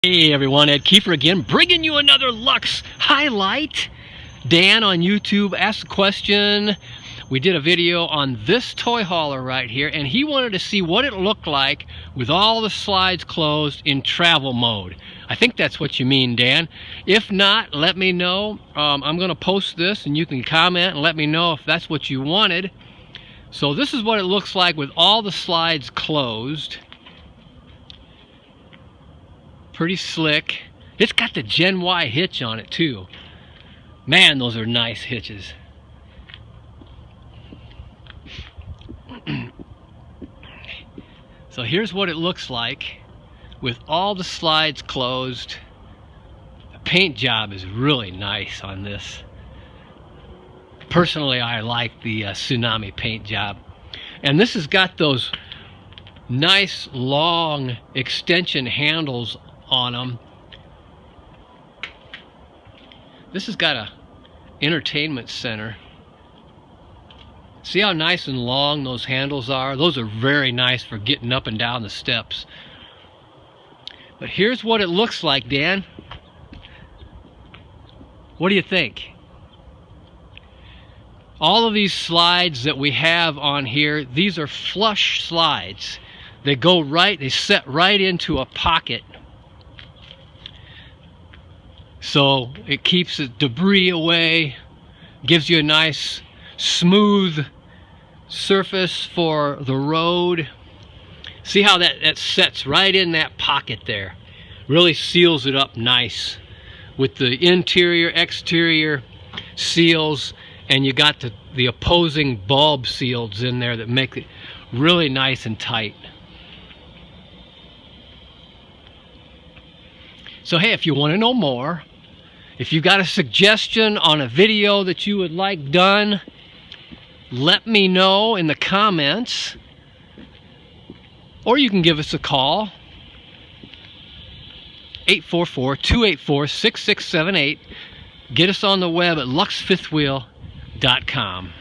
Hey everyone, Ed Kiefer again, bringing you another Luxe highlight. Dan on YouTube asked a question. We did a video on this toy hauler right here, and he wanted to see what it looked like with all the slides closed in travel mode. I think that's what you mean, Dan. If not, let me know. I'm going to post this, and you can comment and let me know if that's what you wanted. So this is what it looks like with all the slides closed. Pretty slick. It's got the Gen Y hitch on it too. Man, those are nice hitches. So here's what it looks like with all the slides closed. The paint job is really nice on this. Personally, I like the Tsunami paint job. And this has got those nice long extension handles on them. This has got a entertainment center. See how nice and long those handles are? Those are very nice for getting up and down the steps. But here's what it looks like, Dan. What do you think? All of these slides that we have on here, these are flush slides. They go right, they set right into a pocket. So it keeps the debris away, gives you a nice smooth surface for the road. See how that sets right in that pocket there. Really seals it up nice with the interior, exterior seals, and you got the opposing bulb seals in there that make it really nice and tight. So hey, if you want to know more, if you got a suggestion on a video that you would like done, let me know in the comments, or you can give us a call, 844-284-6678. Get us on the web at luxefifthwheel.com.